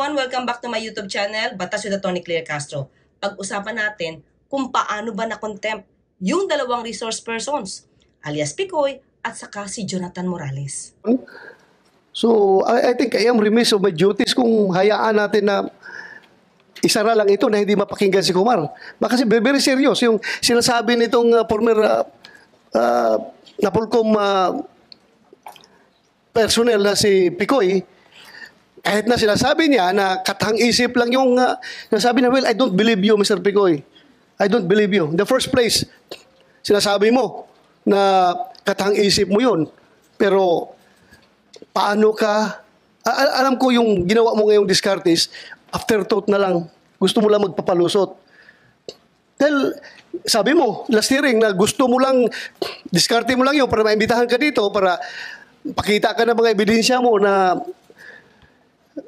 everyone! Welcome back to my YouTube channel, Batas with Atty. Claire Castro. Pag-usapan natin kung paano ba na-contempt yung dalawang resource persons, alias Picoy at saka si Jonathan Morales. So, I think I am remiss of my duties kung hayaan natin na isara lang ito na hindi mapakinggan si Kumar. Baka kasi very serious yung sinasabi nitong former Napolcom personnel na si Picoy. Kahit na sinasabi niya na katang-isip lang yung sinasabi na, well, I don't believe you, Mr. Picoy. I don't believe you. In the first place, sinasabi mo na katang-isip mo yun. Pero, paano ka, alam ko yung ginawa mo ngayong discartes, afterthought na lang, gusto mo lang magpapalusot. Dahil, sabi mo, last hearing, na gusto mo lang, diskarte mo lang yun para maimbitahan ka dito, para pakita ka na mga ebidensya mo na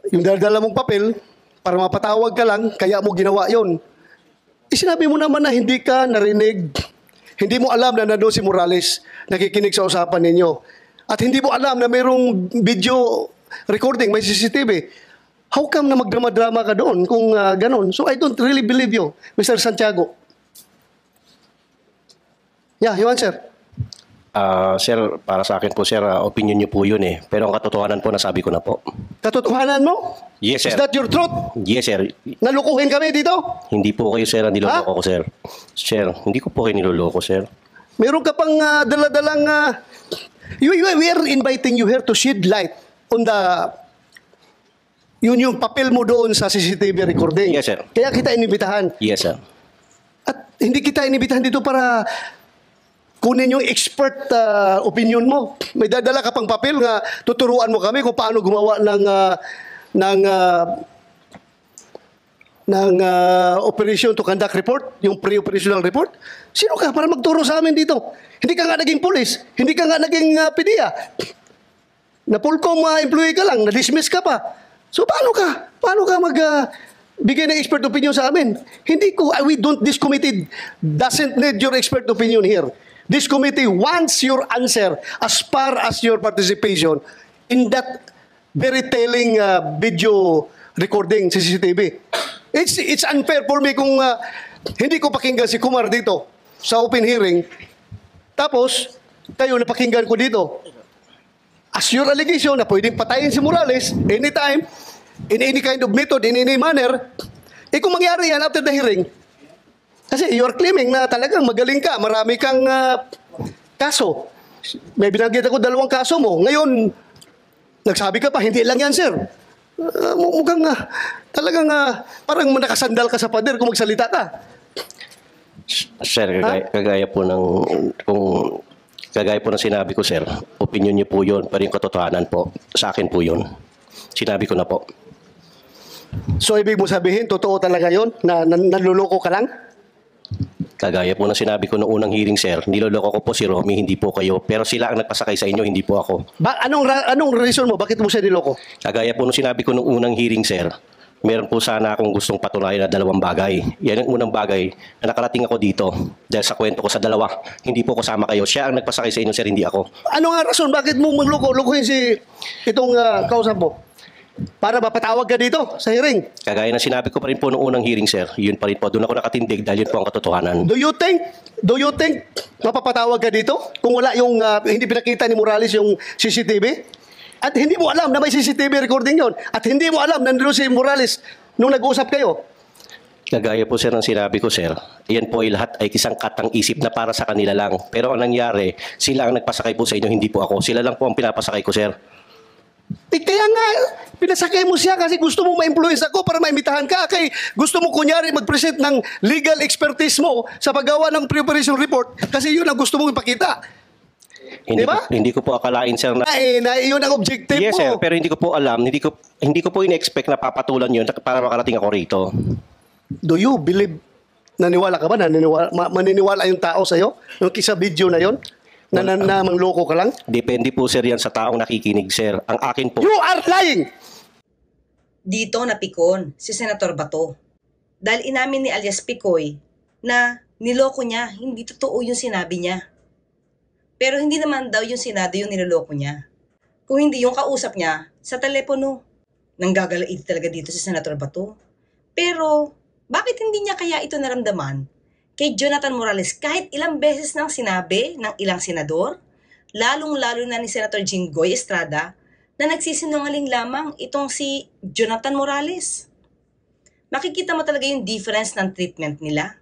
yung dala mong papel, para mapatawag ka lang, kaya mo ginawa yon. Sinabi mo naman na hindi ka narinig, hindi mo alam na nandun si Morales, nakikinig sa usapan ninyo. At hindi mo alam na mayroong video recording, may CCTV. How come na magdrama-drama ka doon kung ganon? So I don't really believe you, Mr. Santiago. Yeah, you answer. Sir, para sa akin po, sir, opinion niyo po yun eh. Pero ang katotohanan po, nasabi ko na po. Katotohanan mo? Yes, sir. Is that your truth? Yes, sir. Nalukuhin kami dito? Hindi po kayo, sir, ang niloloko ko, sir. Sir, hindi ko po kayo niloloko, sir. Meron ka pang daladalang... we are inviting you here to shed light on the... Yun yung papel mo doon sa CCTV recording. Yes, sir. Kaya kita inibitahan. Yes, sir. At hindi kita inibitahan dito para kunin yung expert opinion mo. May dadala ka pang papel nga tuturuan mo kami kung paano gumawa ng operation to conduct report, yung pre-operational report. Sino ka para magturo sa amin dito? Hindi ka nga naging police, hindi ka nga naging PDEA. Napolcom employee ka lang, na-dismiss ka pa. So paano ka bigay ng expert opinion sa amin? This committee doesn't need your expert opinion here. This committee wants your answer as far as your participation in that very telling video recording CCTV. It's unfair for me kung hindi ko pakinggan si Kumar dito sa open hearing. Tapos, kayo napakinggan ko dito. As your allegation na pwedeng patayin si Morales anytime, in any kind of method, in any manner, kung mangyari yan after the hearing, kasi you are claiming na talagang magaling ka, marami kang kaso. May binanggit ako 2 kaso mo. Ngayon, nagsabi ka pa, hindi lang yan, sir. Mukhang talagang parang nakasandal ka sa pader kung magsalita ka. Sir, kagaya po ng sinabi ko, sir, opinion niyo po yun, pero yung katotohanan po, sa akin po yun. Sinabi ko na po. So, ibig mo sabihin, totoo talaga yun? Na nanluloko ka lang? Kagaya po ng sinabi ko noong unang hearing, sir, niloloko ko po si Romy, hindi po kayo. Pero sila ang nagpasakay sa inyo, hindi po ako. Anong reason mo? Bakit mo siya niloko? Kagaya po ng sinabi ko noong unang hearing, sir, meron po sana akong gustong patunayan na 2 bagay. Yan ang unang bagay na nakarating ako dito dahil sa kwento ko sa 2. Hindi po kasama kayo. Siya ang nagpasakay sa inyo, sir, hindi ako. Ano nga rason? Bakit mo magloko-lokohin itong kausap mo? Para mapatawag ka dito sa hearing. Kagaya ng sinabi ko pa rin po noong unang hearing, sir, yun pa rin po. Doon ako nakatindig dahil yun po ang katotohanan. Do you think mapapatawag ka dito kung wala yung hindi pinakita ni Morales yung CCTV? At hindi mo alam na may CCTV recording yon. At hindi mo alam na nandun si Morales nung nag-uusap kayo. Kagaya po, sir, ng sinabi ko, sir, yan po ay lahat ay isang katang-isip na para sa kanila lang. Pero ang nangyari, sila ang nagpasakay po sa inyo, hindi po ako. Sila lang po ang pinapasakay ko, sir. Kaya nga, pinasakay mo siya kasi gusto mo ma-influence ako para maimitahan ka. Kay gusto mo kunyari mag-present ng legal expertise mo sa paggawa ng pre-operation report kasi yun ang gusto mo ipakita. Hindi ko po akalain, sir, na yun ang objective mo. Yes, sir, pero hindi ko po alam, hindi ko po in-expect na papatulan yun para makarating ako rito. Do you believe, naniwala ka ba? Maniniwala yung tao sa'yo? Yung kisa video na yun? Na mangloko ka lang? Depende po, sir, yan sa taong nakikinig, sir. Ang akin po... You are lying! Dito napikon si Senator Bato. Dahil inamin ni alias Picoy na niloko niya, hindi totoo yung sinabi niya. Pero hindi naman daw yung sinabi yung niloloko niya. Kung hindi yung kausap niya sa telepono. Nanggagalaid talaga dito si Senator Bato. Pero, bakit hindi niya kaya ito naramdaman kay Jonathan Morales kahit ilang beses nang sinabi ng ilang senador, lalong-lalo na ni Senator Jinggoy Estrada, na nagsisinungaling lamang itong si Jonathan Morales? Makikita mo talaga yung difference ng treatment nila.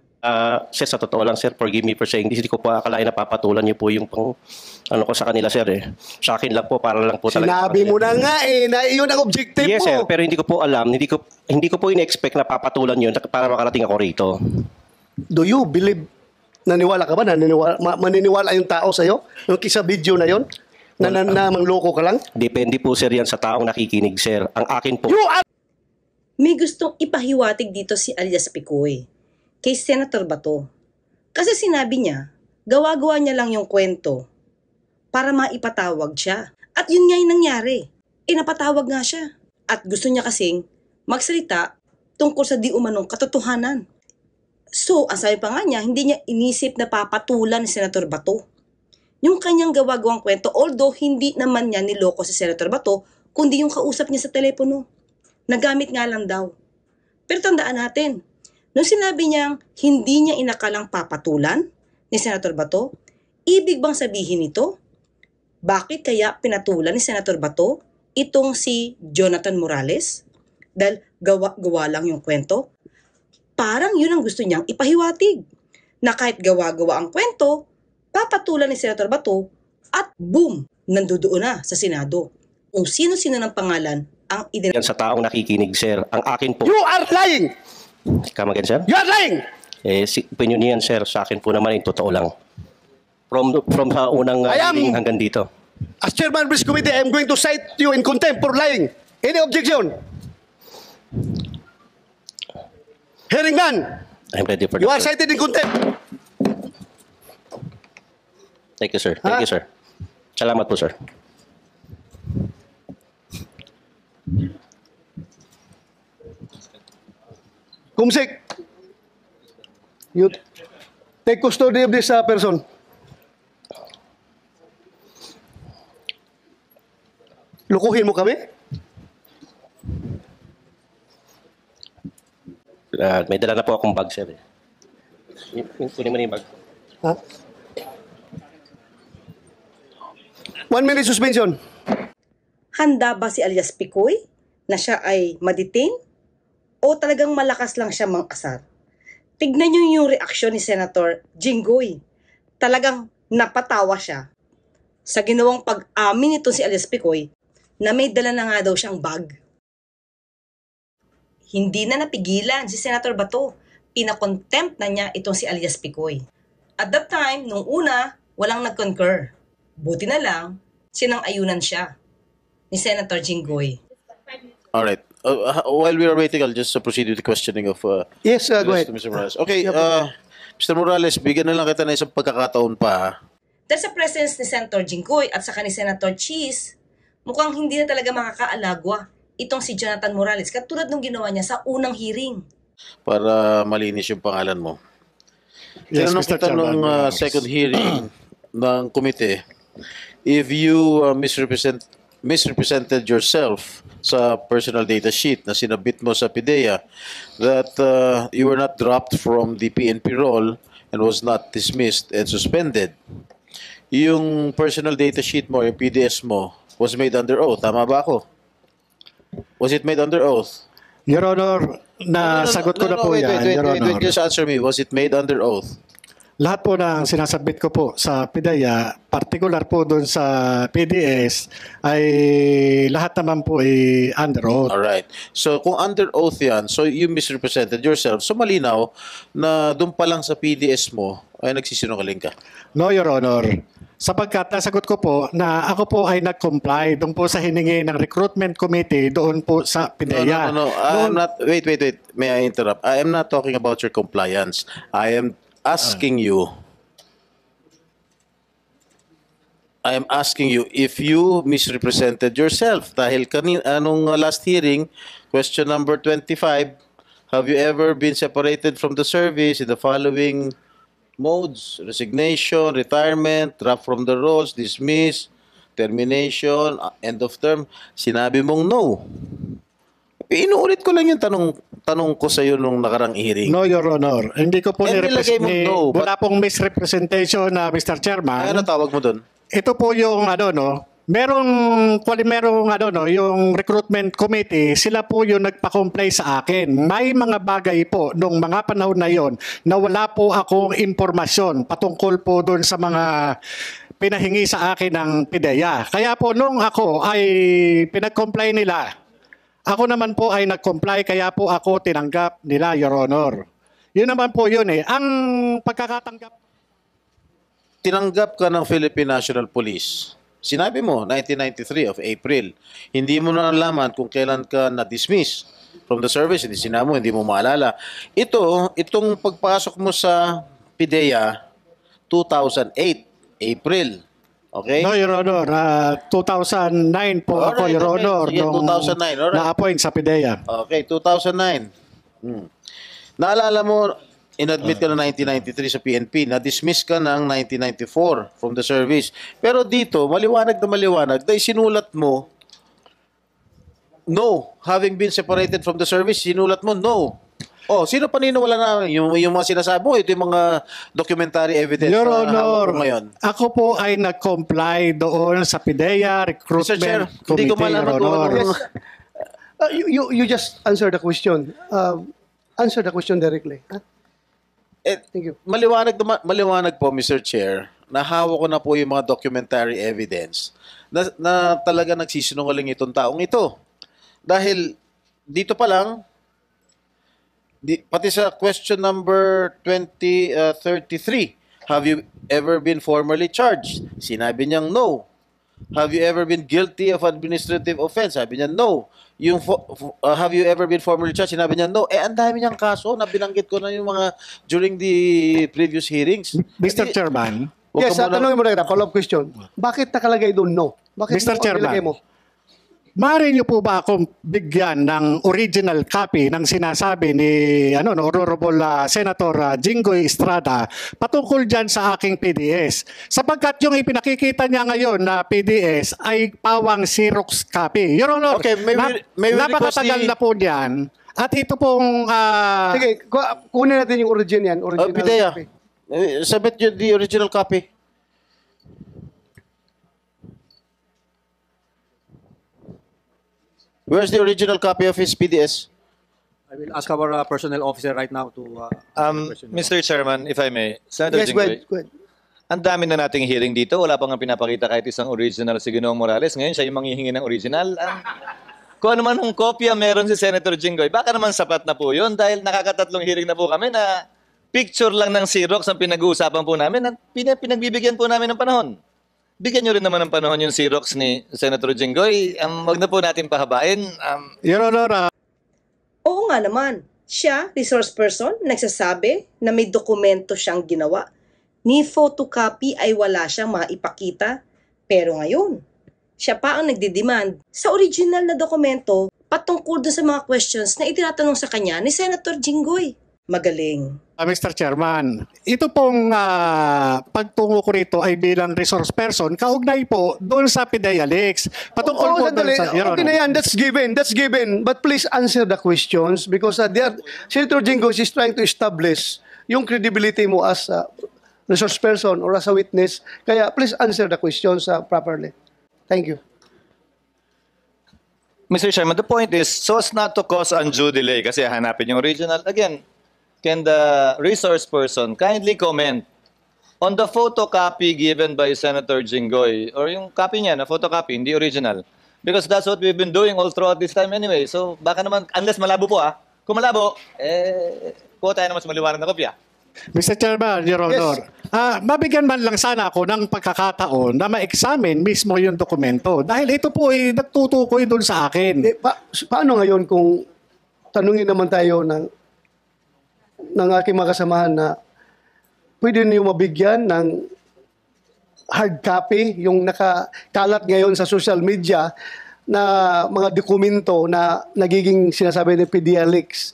Sir, sa totoo lang, sir, forgive me for saying this, hindi ko pa akalain na papatulan niyo po yung pang, ano ko sa kanila, sir, eh. Sa akin lang po, para lang po talaga. Sinabi mo na nga na iyon ang objective Yes, mo. sir, pero hindi ko po alam, hindi ko po in-expect na papatulan yun para makarating ako rito. Do you believe, naniwala ka ba? Maniniwala yung tao sa'yo? Yung kisa video na yon na mangloko ka lang? Depende po, sir, yan sa taong nakikinig, sir. Ang akin po, You are... May gustong ipahiwatig dito si alias Picoy kay Senator Bato. Kasi sinabi niya, gawa-gawa niya lang yung kwento para maipatawag siya. At yun nga yung nangyari. Napatawag nga siya. At gusto niya kasing magsalita tungkol sa di umanong katotohanan. So, ang sabi pa nga niya, hindi niya inisip na papatulan ni Senator Bato yung kanyang gawa-gawang kwento, although hindi naman niya niloko si Senator Bato, kundi yung kausap niya sa telepono. Nagamit nga lang daw. Pero tandaan natin, nung sinabi niyang hindi niya inakalang papatulan ni Senator Bato, ibig bang sabihin nito? Bakit kaya pinatulan ni Senator Bato itong si Jonathan Morales? Dahil gawa lang yung kwento? Parang yun ang gusto niyang ipahiwatig. Na kahit gawa-gawa ang kwento, papatulan ni Senator Bato at boom, nandoon na sa Senado. Kung sino-sino ng pangalan ang yan sa taong nakikinig, sir. Ang akin po, You are lying! come again, sir? You are lying! Opinion niyan, sir, sa akin po naman, yung totoo lang. From sa unang I am- hearing hanggang dito. As chairman of this committee, I am going to cite you in contempt for lying. Any objection? Hearing none. I'm ready for You are that, sir. cited in contempt. Thank you, sir. Thank Ha? you, sir. Salamat po, sir. Kumsik, you take custody of this person. Lukuhin mo kami? May dala na po akong bag, sir. Kunin mo na yung bag. Ha? 1 minute suspension. Handa ba si alias Picoy na siya ay ma-detain? O talagang malakas lang siya mang-asar? Tignan niyo yung reaksyon ni Senator Jinggoy. Talagang napatawa siya sa ginawang pag-amin nito si alias Picoy na may dala na nga daw siyang bag. Hindi na napigilan si Senator Bato. Pinakontempt na niya itong si alias Picoy. At that time, nung una, walang nag-concur. Buti na lang, sinang-ayunan siya ni Senator Jinggoy. All right. While we are waiting, I'll just proceed with the questioning of Yes, go ahead. Mr. Morales. Okay, Mr. Morales, bigyan na lang kita na isang pagkakataon pa. Dahil sa presence ni Senator Jinggoy at saka ni Senator Cheese, mukhang hindi na talaga makakaalagwa itong si Jonathan Morales katulad nung ginawa niya sa unang hearing. Para malinis yung pangalan mo. Yes, Tinanong Mr. kita nung Chairman. second hearing ng komite, if you misrepresented yourself sa personal data sheet na sinabit mo sa PIDEA, that you were not dropped from the PNP roll and was not dismissed and suspended. Yung personal data sheet mo, yung PDS mo, was made under oath. Tama ba ako? Was it made under oath? Your Honor, nasagot ko na po wait, yan, Your Honor. just answer me. Was it made under oath? Lahat po ng sinasabit ko po sa PIDEA, particular po doon sa PDS, ay lahat naman po ay under oath. All right. So kung under oath yan, so you misrepresented yourself. So malinaw na doon pa lang sa PDS mo ay nagsisinungaling ka. No, Your Honor. Sapagkat nasagot ko po na ako po ay nag-comply doon po sa hiningi ng recruitment committee doon po sa PIDEA. No. I am not, wait. May I interrupt? I am not talking about your compliance. I am asking you if you misrepresented yourself. Dahil anong last hearing, question number 25, have you ever been separated from the service in the following modes? Resignation, retirement, drop from the rolls, dismiss, termination, end of term. Sinabi mong no. Inuulit ko lang yung tanong ko sa iyo nung nakarang hearing. No, Your Honor. Hindi ko po nilagay mo no, wala pong misrepresentation na Mr. Chairman. Ano tawag mo doon? Ito po yung merong yung recruitment committee, sila po yung nagpa-comply sa akin. May mga bagay po nung mga panahon na yon na wala po akong impormasyon patungkol po doon sa mga pinahingi sa akin ng PIDEA. Kaya po nung ako ay pinag-comply nila, ako naman po ay nag-comply, kaya po ako tinanggap nila, Your Honor. Yun naman po yun eh. Ang pagkakatanggap... Tinanggap ka ng Philippine National Police. Sinabi mo, 1993 of April. Hindi mo na nalaman kung kailan ka na-dismiss from the service. Hindi sinabi mo, hindi mo maalala. Itong pagpasok mo sa PIDEA, 2008, April. Okay? No, Your Honor. 2009 po ako, Alright, Your okay. Honor, Sige, nung 2009, alright. na-appoint sa PIDEA. Okay, 2009. Naalala mo, inadmit ka na 1993 sa PNP, na-dismiss ka ng 1994 from the service. Pero dito, maliwanag na maliwanag, dahil sinulat mo, no. Having been separated from the service, sinulat mo, no. Oh, sino paniniwala na yung mga sinasabi mo? Ito yung mga documentary evidence Your na hawak Honor, mo ngayon. ako po ay nag-comply doon sa PIDEA Mr. Chair, Recruitment hindi ko Committee, malaman Your kung Honor. ano. You just answer the question. Answer the question directly. Huh? Thank you. Maliwanag po, Mr. Chair, na hawak ko na po yung mga documentary evidence na talaga nagsisinungaling itong taong ito. Dahil dito pa lang, pati sa question number 2033, have you ever been formally charged? Sinabi niyang no. Have you ever been guilty of administrative offense? Sabi niya no. Yung have you ever been formally charged? Sinabi niya no. Ang dami niyang kaso na binanggit ko na yung mga during the previous hearings. Mr. Chairman, Yes, tanongin mo na kita, follow-up question. Bakit nakalagay doon no? Bakit Mr. Chairman. nilagay mo? maaari niyo po ba akong bigyan ng original copy ng sinasabi ni Honorable Senator Jinggoy Estrada patungkol dyan sa aking PDS? Sapagkat yung ipinakikita niya ngayon na PDS ay pawang Xerox copy. Your Honor, Okay, may we napakatagal request na po niyan. At ito pong... Sige, kunin natin yung origin yan. Original Pidea, copy. submit you the original copy. Where's the original copy of his PDS? I will ask our personnel officer right now to... Mr. Chairman, if I may, Senator Yes, go Jinggoy, ahead. Go ahead. ang dami na nating hearing dito. Wala pang pinapakita kahit isang original si Ginoong Morales. Ngayon, siya yung manghihingi ng original. Kung ano man ang kopya meron si Senator Jinggoy, baka naman sapat na po yun dahil nakakatatlong hearing na po kami na picture lang ng Xerox ang pinag-uusapan po namin at pinagbibigyan po namin ng panahon. Bigyan nyo rin naman ng panahon yung Xerox ni Senator Jinggoy. Wag na po natin pahabain. Your Honor, Oo nga naman, siya, resource person, nagsasabi na may dokumento siyang ginawa. Ni photocopy ay wala siyang maipakita. Pero ngayon, siya pa ang nagdidemand sa original na dokumento patungkol doon sa mga questions na itinatanong sa kanya ni Senator Jinggoy. Magaling. Mr. Chairman, ito pong pagtungo ko rito ay bilang resource person, kaugnay po doon sa PIDEA Leaks. Patungkol po doon sandali. sa... Your Okay Honor. na yan, that's given. But please answer the questions because Senator Jinggoy is trying to establish yung credibility mo as a resource person or as a witness. Kaya please answer the questions properly. Thank you. Mr. Chairman, the point is, so as not to cause undue delay, kasi hanapin yung original, again, can the resource person kindly comment on the photocopy given by Senator Jinggoy, or yung copy niya na photocopy, hindi original? Because that's what we've been doing all throughout this time anyway. So baka naman, unless malabo po kung malabo, kuha tayo na mas maliwanag na kopya. Mr. Chairman, Your Honor, mabigyan man lang sana ako ng pagkakataon na ma-examine mismo yung dokumento. Dahil ito po ay nagtutukoy doon sa akin. Paano ngayon kung tanungin naman tayo ng aking mga kasamahan na pwede niyo mabigyan ng hard copy, yung nakakalat ngayon sa social media na mga dokumento na nagiging sinasabi ng PIDEA Leaks.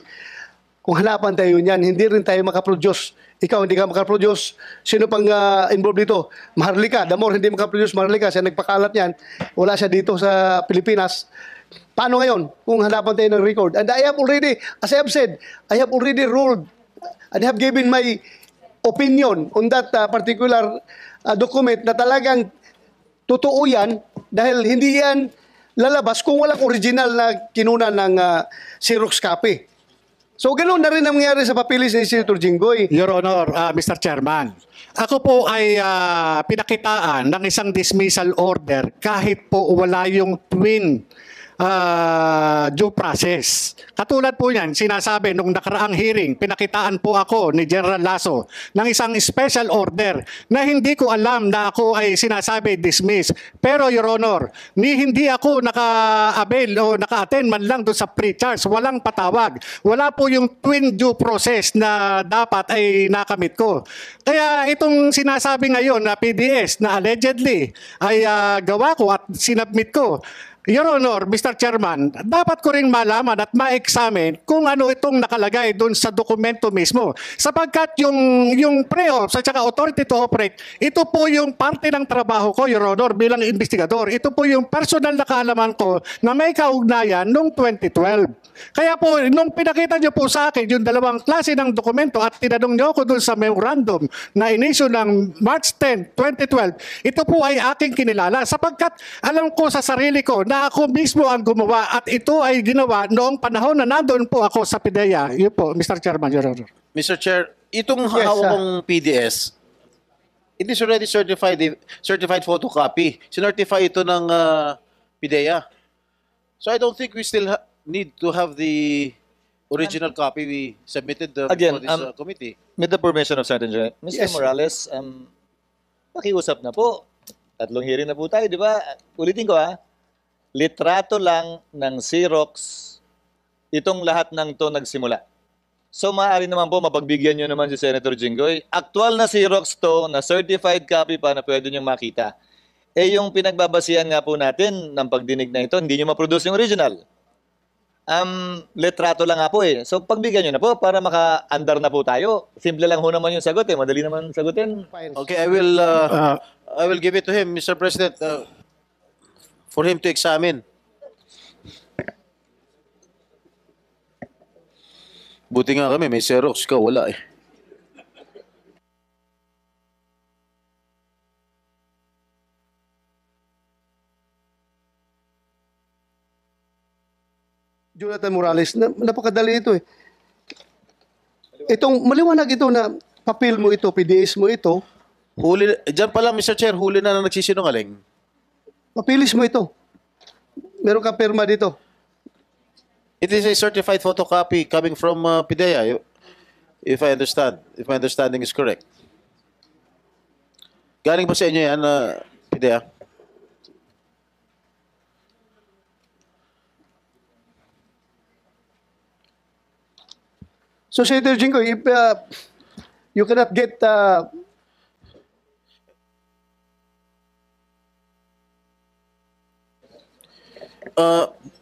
Kung hanapan tayo niyan, hindi rin tayo makaproduce. Ikaw hindi ka makaproduce. Sino pang involved dito? Maharlika. The more hindi makaproduce Maharlika, siya nagpakalat niyan. Wala siya dito sa Pilipinas. Paano ngayon kung hanapan tayo ng record? And I have already, as I have said, I have already ruled and have given my opinion on that particular document na talagang totoo yan dahil hindi yan lalabas kung walang original na kinuna ng Xerox copy. So, ganoon na rin ang nangyari sa papilis ni Senator Jinggoy. Your Honor, Mr. Chairman, ako po ay pinakitaan ng isang dismissal order kahit po wala yung twin due process. Katulad po yan, sinasabi nung nakaraang hearing, pinakitaan po ako ni General Lasso ng isang special order na hindi ko alam na ako ay sinasabi dismiss. Pero Your Honor, hindi ako naka-avail o naka-attend man lang doon sa pre-charge. Walang patawag. Wala po yung twin due process na dapat ay nakamit ko. Kaya itong sinasabi ngayon na PDS na allegedly ay gawa ko at sinubmit ko, Your Honor, Mr. Chairman, dapat ko rin malaman at ma-examine kung ano itong nakalagay doon sa dokumento mismo. Sapagkat yung pre-ops at saka authority to operate, ito po yung parte ng trabaho ko, Your Honor, bilang investigador. Ito po yung personal na kaalaman ko na may kaugnayan noong 2012. Kaya po, nung pinakita nyo po sa akin yung dalawang klase ng dokumento at tinanong nyo ako doon sa memorandum na inisyo ng March 10, 2012, ito po ay aking kinilala sapagkat alam ko sa sarili ko na ako mismo ang gumawa at ito ay ginawa noong panahon na nandoon po ako sa PIDEA. Yun po, Mr. Chairman, Your Honor. Mr. Chair, itong hawak kong PDS, it is already certified photocopy. Sinertify ito ng PIDEA. So I don't think we still need to have the original copy we submitted Again, for this committee. With the permission of Senator Mr. Yes. Morales, pakiusap na po. 3 hearing na po tayo, di ba? Ulitin ko litrato lang ng Xerox, itong lahat ng to nagsimula. So maaari naman po mapagbigyan nyo naman si Senator Jinggoy. Actual na Xerox to, na certified copy pa na pwede nyo makita. Yung pinagbabasihan nga po natin ng pagdinig na ito, hindi nyo ma-produce yung original. Litrato lang nga po So pagbigyan nyo na po para maka-andar na po tayo. Simple lang ho naman yung sagot Madali naman sagutin. Okay, I will give it to him, Mr. President, for him to examine. Buti nga kami, may Xerox ka, wala Jonathan Morales, napakadali ito Itong maliwanag ito na papel mo ito, PDS mo ito, Huli, dyan pa lang, Mr. Chair, huli na nagsisinungaling. papilis mo ito. Meron ka pirma dito. It is a certified photocopy coming from PIDEA, if I understand. If my understanding is correct. Galing ba sa inyo yan, PIDEA? So, Senator Jinggoy, if you cannot get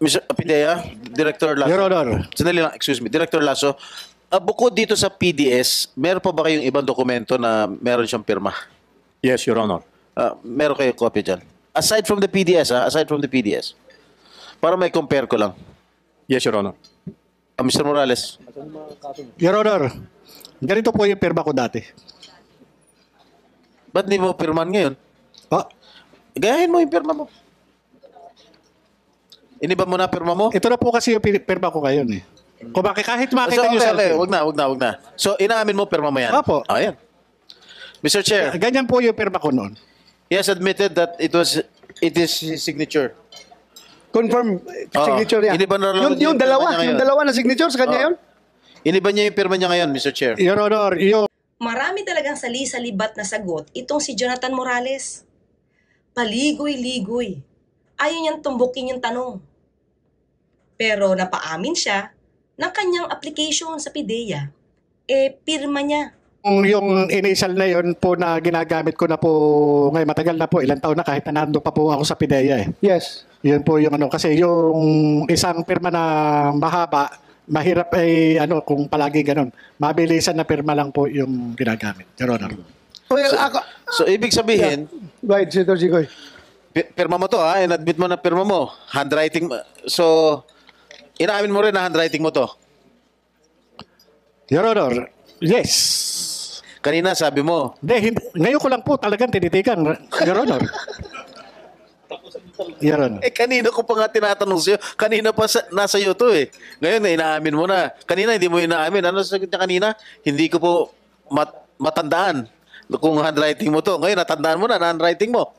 Mr. PIDEA, Director Lasso. Your Honor. Sandali lang, excuse me. Director Lasso, bukod dito sa PDS, meron pa ba kayong ibang dokumento na meron siyang pirma? Yes, Your Honor. Meron kayong copy dyan? Aside from the PDS, aside from the PDS. Para may compare ko lang. Yes, Your Honor. Mr. Morales. Your Honor, ganito po yung pirma ko dati. Ba't di mo pirman ngayon? Gayahin mo yung pirma mo. Iniba mo na pirma mo? Ito na po kasi yung pirma ko ngayon Kung kahit makita nyo sa okay. Wag na. So, inaamin mo, pirma mo yan? Opo. Ayan. Mr. Chair, Ganyan po yung pirma ko noon. he has admitted that it is his signature. confirm signature yan. Iniba na lang Yung dalawa na signature sa kanya yun? Iniba niya yung pirma niya ngayon, Mr. Chair. Your Honor, yung Marami talagang sali-salibat na sagot itong si Jonathan Morales. Paligoy-ligoy. Ayaw niyang tumbukin yung tanong. Pero napaamin siya ng kanyang application sa PIDEA. Pirma niya. yung initial na yun po na ginagamit ko na po ngayon, matagal na po, ilang taon na kahit na nandun pa po ako sa PIDEA Yes. Yun po yung kasi yung isang pirma na mahaba, mahirap kung palagi ganun. Mabilisan na pirma lang po yung ginagamit, Your Honor. Well, So, ibig sabihin, go ahead, Senator Jinggoy. Pirma mo to, ha? In-admit mo na pirma mo. Handwriting. So, inaamin mo rin na handwriting mo to. Your Honor, yes. Kanina sabi mo. Hindi, ngayon ko lang po talagang tinitigan, Your Honor. Your Honor. Kanina ko pa nga tinatanong sa'yo. Kanina pa nasa iyo to eh. Ngayon, inaamin mo na. Kanina, hindi mo inaamin. Ano sagot niya kanina? Hindi ko po matandaan kung handwriting mo to. Ngayon, natandaan mo na handwriting mo.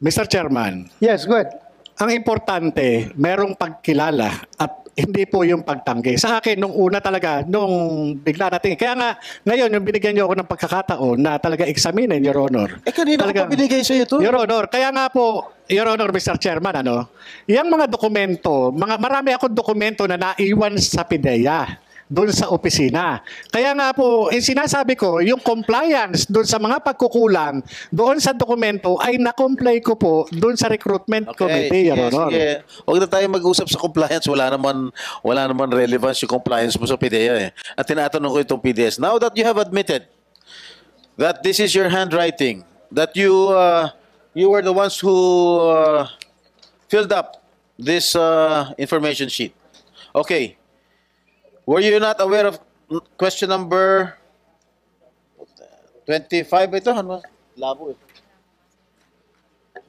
Mr. Chairman, Yes, go ahead. ang importante, merong pagkilala at hindi po yung pagtanggi. Sa akin, nung una talaga, nung bigla natin, kaya nga, ngayon, yung binigyan niyo ako ng pagkakataon na talaga examinin, Your Honor. Kanina ko pa binigay sa'yo to. Your Honor, kaya nga po, Your Honor, Mr. Chairman, yung mga dokumento, marami akong dokumento na naiwan sa PIDEA doon sa opisina. Kaya nga po, sinasabi ko, yung compliance doon sa mga pagkukulang doon sa dokumento ay na-comply ko po doon sa recruitment committee, Your Honor. Sige. Huwag na tayo mag-usap sa compliance. Wala naman relevance yung compliance mo sa PDEA eh. At tinatanong ko itong PDS. Now that you have admitted that this is your handwriting, that you were the ones who filled up this information sheet. Okay. Were you not aware of question number 25? Ito, ano? Labo eh.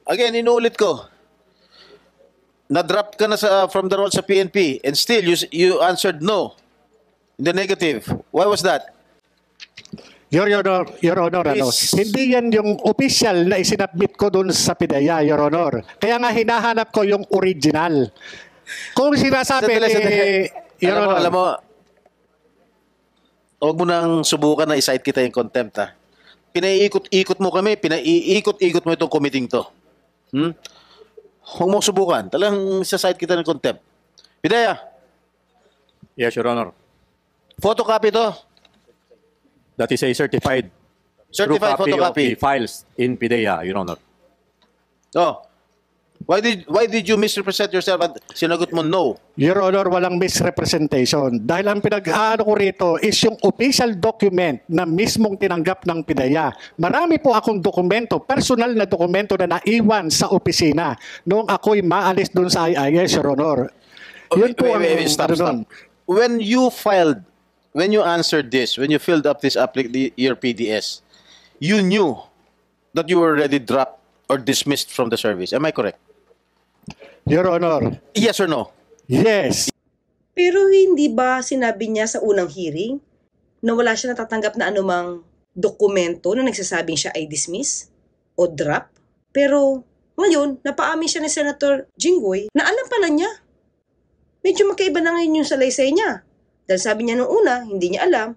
Again, inuulit ko. Na-drop ka na from the role sa PNP and still you answered no. In the negative. Why was that? Your Honor, Please. hindi yan yung official na isinabmit ko doon sa PIDEA, Your Honor. Kaya nga hinahanap ko yung original. Kung sinasabi Your Honor, Alam mo, huwag mo nang subukan na i-cite kita yung contempt, ha? Pinaiikot-ikot mo kami, pinaiikot-ikot mo itong committing to. Huwag mo subukan. Talagang isa-cite kita ng contempt. PIDEA, Yes, Your Honor. photocopy to. That is a certified Certified true copy of photocopy. the files in PIDEA, Your Honor. Oh. Why did you misrepresent yourself at sinagot mo no? Your Honor, walang misrepresentation. Dahil ang pinag-aano ko rito is yung official document na mismong tinanggap ng PIDEA. Marami po akong dokumento, personal na dokumento na naiwan sa opisina noong ako'y maalis doon sa IIS, Your Honor. Yun po ang Stop. When you answered this, when you filled up this your PDS, you knew that you were already dropped or dismissed from the service. Am I correct? Your Honor, Yes or no? yes. Pero hindi ba sinabi niya sa unang hearing na wala siya natatanggap na anumang dokumento na nagsasabing siya ay dismiss o drop? Pero ngayon, napaamin siya ni Senator Jinggoy na alam pala niya. Medyo magkaiba na ngayon yung salaysay niya. Dahil sabi niya nung una, hindi niya alam.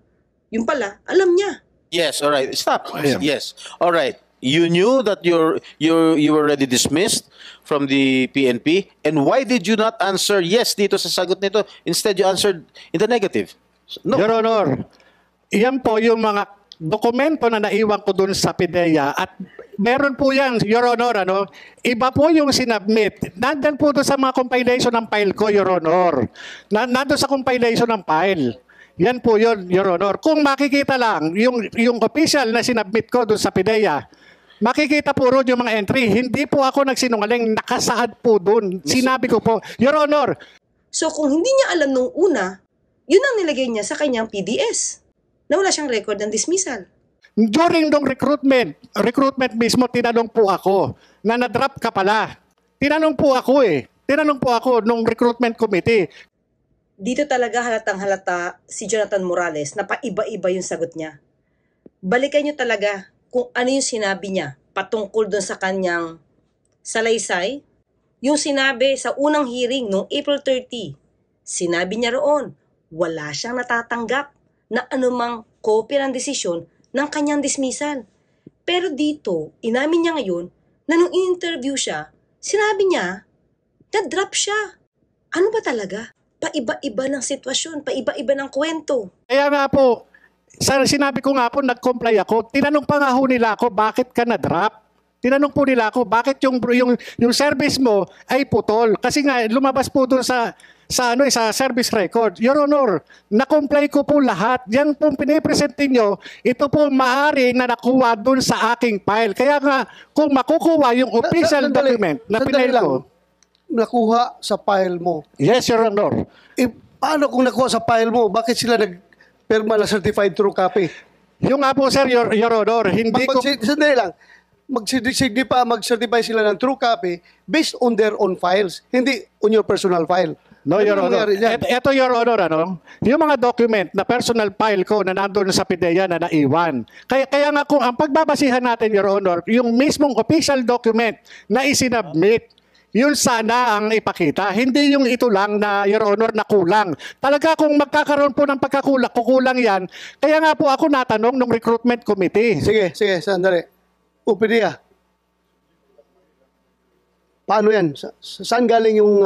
Yung pala, alam niya. Yes, all right. Stop. Ayan. Yes. All right. You knew that you were already dismissed from the PNP, and why did you not answer yes dito sa sagot nito? Instead, you answered in the negative. No. Your Honor, iyan po yung mga dokumento na naiwan ko dun sa PIDEA at meron po yan, Your Honor, iba po yung sinubmit. Nandun po doon sa mga compilation ng file ko, Your Honor. Nandun sa compilation ng file. Yan po yun, Your Honor. Kung makikita lang, yung official na sinubmit ko doon sa PIDEA, makikita po roon yung mga entry. Hindi po ako nagsinungaling, nakasaad po doon. Sinabi ko po, Your Honor. So kung hindi niya alam nung una, yun ang nilagay niya sa kanyang PDS na wala siyang record ng dismissal. During nung recruitment mismo, tinanong po ako na na-drop ka pala. Tinanong po ako nung recruitment committee. Dito talaga halatang halata si Jonathan Morales na paiba-iba yung sagot niya. Balikan niyo talaga kung ano yung sinabi niya patungkol doon sa kanyang salaysay. Yung sinabi sa unang hearing noong April 30, sinabi niya roon, wala siyang natatanggap na anumang kopya ng desisyon ng kanyang dismissal. Pero dito, inamin niya ngayon na nung in-interview siya, sinabi niya, na-drop siya. Ano ba talaga? Paiba-iba ng sitwasyon, paiba-iba ng kwento. Kaya nga po, sinabi ko nga po, nag-comply ako. Tinanong pa nga ho nila ako, bakit ka na-drop? Tinanong po nila ako, bakit yung service mo ay putol? Kasi nga, lumabas po doon sa sa service record. Your Honor, na-comply ko po lahat. Yan pong pinipresent niyo, ito po maaari na nakuha dun sa aking file. Kaya nga, kung makukuha yung official Sandali, document na sandali pinail lang. ko, Nakuha sa file mo. yes, Your Honor. Paano kung nakuha sa file mo? Bakit sila nagpirma na certified true copy? Yung nga po, sir, Your Honor, hindi ko... Sandali lang. Mag-certify sila ng true copy based on their own files, hindi on your personal file. No, Your Ano Honor. nangyari dyan? Ito, Your Honor, yung mga document na personal file ko na nandun sa PIDEA na naiwan. Kaya nga kung ang pagbabasihan natin, Your Honor, yung mismong official document na isinabmit, yun sana ang ipakita. Hindi yung ito lang na, Your Honor, na kulang. Talaga kung magkakaroon po ng kukulang yan, kaya nga po ako natanong ng recruitment committee. Sige, sandali. UPDA. Paano yan? Saan galing yung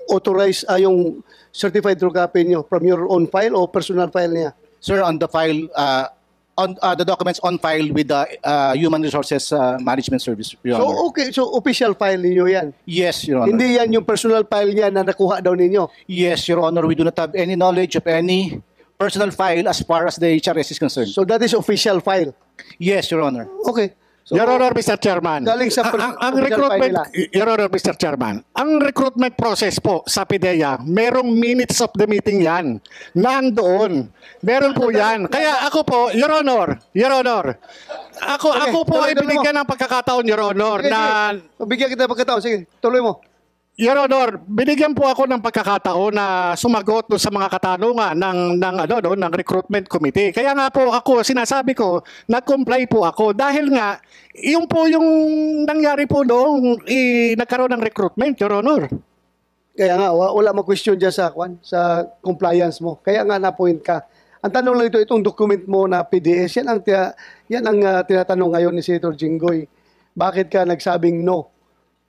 authorized, yung certified true copy nyo? From your own file o personal file niya? Sir, on the file, on the documents on file with the Human Resources Management Service, Your So, Honor. okay. So, official file ninyo yan. Yes, Your Honor. Hindi yan yung personal file niya na nakuha daw ninyo. Yes, Your Honor. We do not have any knowledge of any personal file as far as the HRS is concerned. So, that is official file. Yes, Your Honor. Okay. So, Your Honor, Mr. Chairman. galing sa ang official file recruitment, nila. Your Honor, Mr. Chairman, ang recruitment process po sa PIDEA, merong minutes of the meeting yan. Nandoon. Meron po yan. Kaya ako po, Your Honor, ako po ay tuloy mo. binigyan ng pagkakataon, Your Honor, Sige, na sige. Bigyan kita pagkataon. Sige, tuloy mo. Your Honor, binigyan po ako ng pagkakataon na sumagot doon sa mga katanungan ng recruitment committee. Kaya nga po ako, sinasabi ko, nag-comply po ako dahil nga, yung po yung nangyari po noong nagkaroon ng recruitment, Your Honor. Kaya nga, wala mag-question dyan sa compliance mo. Kaya nga na-point ka. Ang tanong lang ito, itong document mo na PDS, yan ang tinatanong ngayon ni Senator Jinggoy. Bakit ka nagsabing no,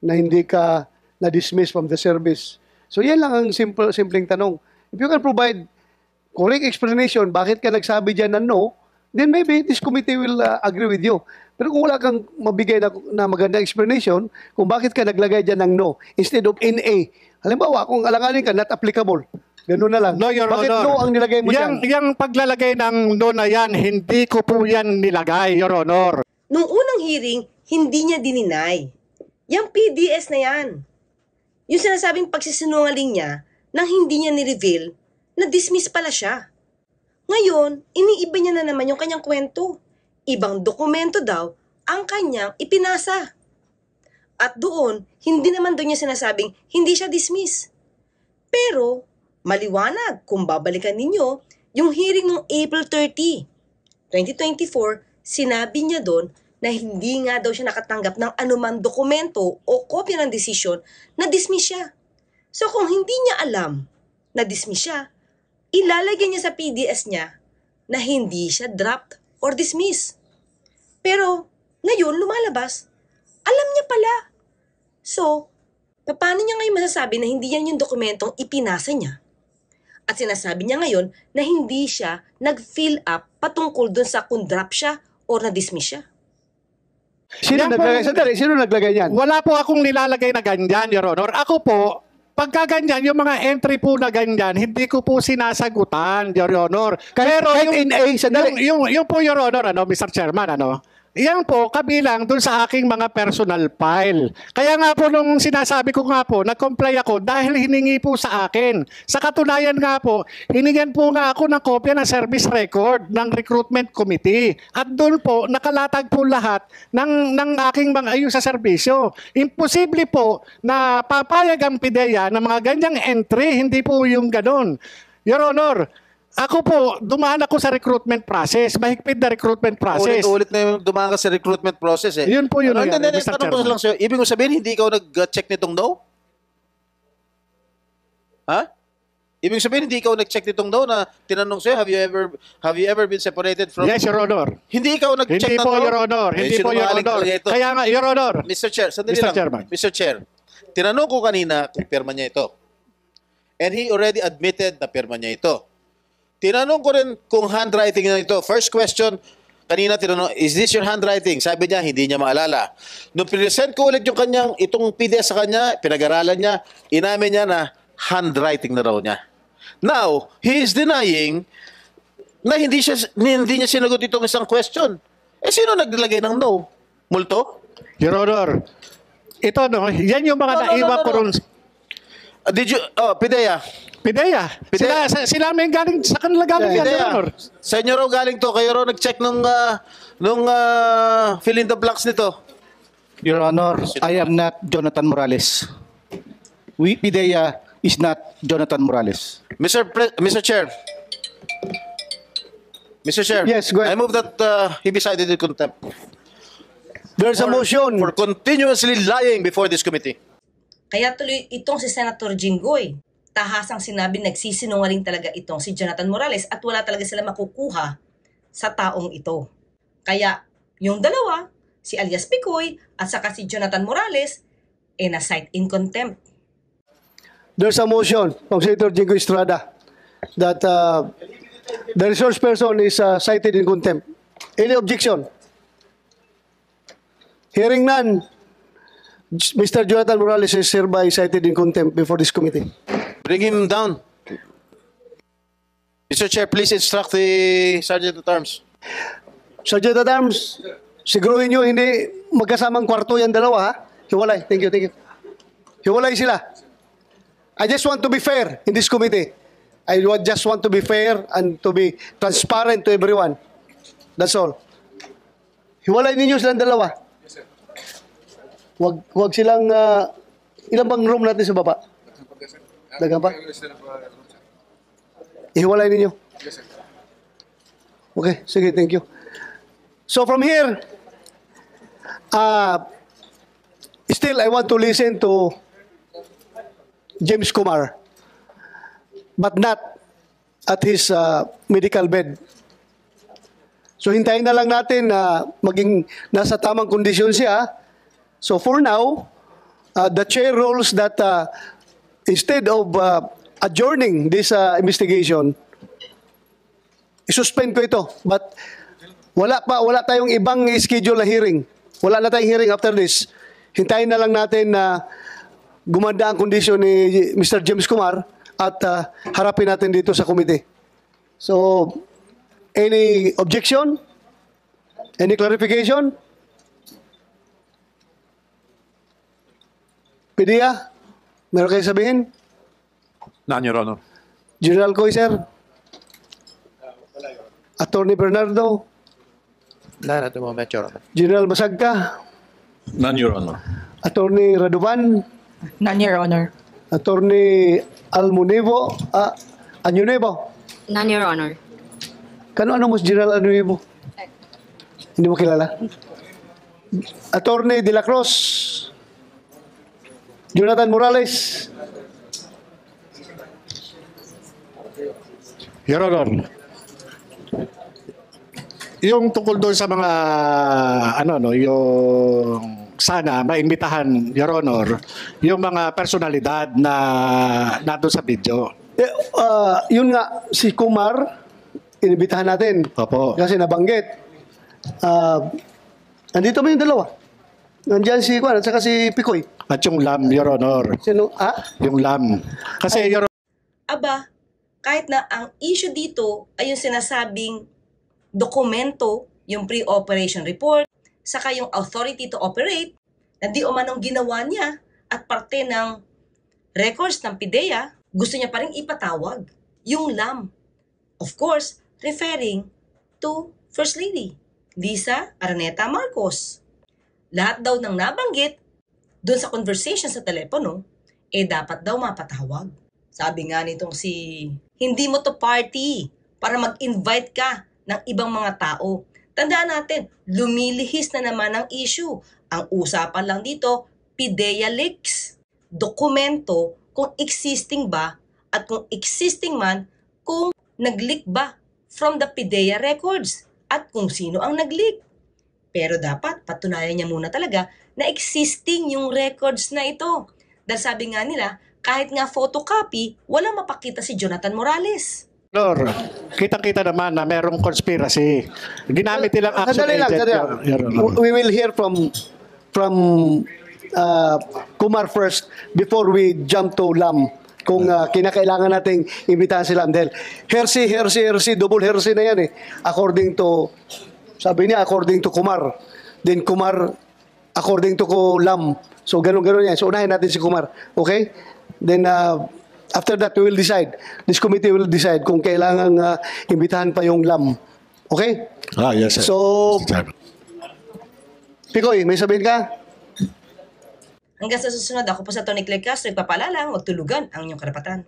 na hindi ka na-dismiss from the service? So yan lang ang simpleng tanong. If you can provide correct explanation, bakit ka nagsabi dyan na no, then maybe this committee will agree with you. Pero kung wala kang mabigay na magandang explanation, kung bakit ka naglagay dyan ng no, instead of NA. Halimbawa, kung alanganin ka, not applicable. Ganun na lang. No, Your Bakit Honor. no ang nilagay mo dyan? Yung paglalagay ng no na yan, hindi ko po yan nilagay, Your Honor. Nung unang hearing, hindi niya dininay. Yung PDS na yan. Yung sinasabing pagsisinungaling niya nang hindi niya ni-reveal na dismiss pala siya. Ngayon, iniiba niya na naman yung kanyang kwento. Ibang dokumento daw ang kanyang ipinasa. At doon, hindi naman doon niya sinasabing hindi siya dismiss. Pero, maliwanag kung babalikan ninyo, yung hearing ng April 30, 2024, sinabi niya doon na hindi nga daw siya nakatanggap ng anumang dokumento o kopya ng desisyon na dismiss siya. So kung hindi niya alam na dismiss siya, ilalagay niya sa PDS niya na hindi siya dropped or dismiss. Pero ngayon lumalabas, alam niya pala. So, paano niya ngayon masasabi na hindi yan yung dokumentong ipinasa niya? At sinasabi niya ngayon na hindi siya nag-fill up patungkol dun sa kung drop siya or na-dismiss siya. Sino naglagay niyan? Wala po akong nilalagay na ganyan, Your Honor. Ako po, pagka ganyan, yung mga entry po na ganyan, hindi ko po sinasagutan, Your Honor. Pero kahit NA, sandali. yung po, Your Honor, Mr. Chairman, yan po, kabilang dun sa aking mga personal file. Kaya nga po nung sinasabi ko nga po, nag-comply ako dahil hiningi po sa akin. Sa katunayan nga po, hiningan po nga ako ng kopya ng service record ng recruitment committee. At doon po, nakalatag po lahat ng aking mga ayun sa serbisyo. Imposible po na papayag ang PIDEA ng mga ganyang entry, hindi po yung ganun. Your Honor, ako po, dumaan ako sa recruitment process. Mahigpit na recruitment process. Ulit-ulit na yung dumaan ka sa recruitment process eh. Yun po yun. Tanong ko lang sa'yo, ibig mo sabihin, hindi ikaw nag-check nitong no? Ha? Ibig sabihin, hindi ikaw nag-check nitong no na tinanong sa'yo, have you ever been separated from... Yes, Your Honor. Hindi ikaw nag-check Hindi ng po, no? Your Honor. Hindi po, Your Honor. Kaya nga, Your Honor. Mr. Chair, sandali Mr. lang. Chairman. Mr. Chair, tinanong ko kanina kung pirma niya ito. And he already admitted na pirma niya ito. Tinanong ko rin kung handwriting na ito. First question, kanina tinanong, is this your handwriting? Sabi niya, hindi niya maalala. Nung present ko ulit yung kanyang, itong PDF sa kanya, pinag-aralan niya, inamin niya na handwriting na raw niya. Now, he is denying na hindi niya sinagot itong isang question. Eh, sino naglagay ng no? Multo? Your Honor, ito no, yan yung mga naiwan ko ron. Did you, Pidea. Pidea. Sila may galing, sa kanila galing yan, Your Pidea. Honor. Sa inyo raw galing to. Kayo raw nag-check nung fill in the blanks nito. Your Honor, I am not Jonathan Morales. PIDEA is not Jonathan Morales. Mr. Chair. Mr. Chair. Yes, go ahead. I move that he be cited in contempt. There's a motion. For continuously lying before this committee. Kaya tuloy itong si Senator Jinggoy, tahasang sinabi nagsisinungaling talaga itong si Jonathan Morales at wala talaga sila makukuha sa taong ito. Kaya yung dalawa, si alias Picoy at saka si Jonathan Morales, na-cite in contempt. There's a motion from Senator Jingo Estrada that the resource person is cited in contempt. Any objection? Hearing none, Mr. Jonathan Morales is hereby cited in contempt before this committee. Bring him down. Mr. Chair, please instruct the Sergeant at Arms. Sergeant at Arms, siguruhin nyo hindi magkasamang kwarto yan dalawa, ha? Hiwalay. Thank you, thank you. Hiwalay sila. I just want to be fair in this committee. I just want to be fair and to be transparent to everyone. That's all. Hiwalay ninyo silang dalawa. Wag silang, ilan bang room natin sa baba? Dagan pa? Ihiwalay ninyo. Okay, sige, thank you. So from here, still I want to listen to James Kumar, but not at his medical bed. So hintayin na lang natin na maging nasa tamang kondisyon siya. So for now, the chair rules that instead of adjourning this investigation, isuspend ko ito. But wala tayong ibang schedule na hearing. Wala na tayong hearing after this. Hintayin na lang natin na gumanda ang kondisyon ni Mr. James Kumar at harapin natin dito sa committee. So, any objection? Any clarification? Pidea, meron kayo sabihin? None, Your Honor. General Coy, sir? Attorney Bernardo? None at the moment, Your Honor. General Basagka? None, Your Honor. Attorney Raduban? None, Your Honor. Attorney Almonevo? Anyunevo? None, Your Honor. Ano mo si General Anyunevo? Hindi mo kilala? Attorney De La Cruz? Jonathan Morales? Your Honor, yung tungkol doon sa mga yung sana maimbitahan, Your Honor, yung mga personalidad na nandun sa video. Yun nga, si Kumar, inibitahan natin. Opo. Kasi nabanggit. Andito ba yung dalawa? Nandiyan si Kuan at saka si Picoy. At yung LAM, Your Honor. Sino? Yung LAM. Kasi, Your Aba, kahit na ang issue dito ay yung sinasabing dokumento, yung pre-operation report, saka yung authority to operate, na di umanong ginawa niya at parte ng records ng PIDEA, gusto niya pa rin ipatawag yung LAM. Of course, referring to First Lady, Lisa Araneta Marcos. Lahat daw ng nabanggit doon sa conversation sa telepono, dapat daw mapatawag. Sabi nga nitong hindi mo to party para mag-invite ka ng ibang mga tao. Tandaan natin, lumilihis na naman ang issue. Ang usapan lang dito, PIDEA leaks. Dokumento kung existing ba at kung existing man, kung nag-leak ba from the PIDEA records at kung sino ang nag-leak. Pero dapat patunayan niya muna talaga na existing yung records na ito. Dahil sabi nga nila, kahit nga photocopy, walang mapakita si Jonathan Morales. Honor, kitang-kita naman na merong conspiracy. Ginamit nilang action agent. Your Honor. We will hear from Kumar first before we jump to LAM. kung kinakailangan nating imbitahan sila. Dahil hersey, double hersey na yan eh. According to, sabi niya, according to Kumar. Then Kumar, according to Lam. So, ganun yan. So, unahin natin si Kumar. Okay? Then, after that, we will decide. This committee will decide kung kailangan imbitahan pa yung Lam. Okay? Yes, sir. So, Mr. Chairman. Picoy, may sabihin ka? Hanggang sa susunod, ako po sa Tony Claire Castro, ipapaalala, huwag tulugan ang inyong karapatan.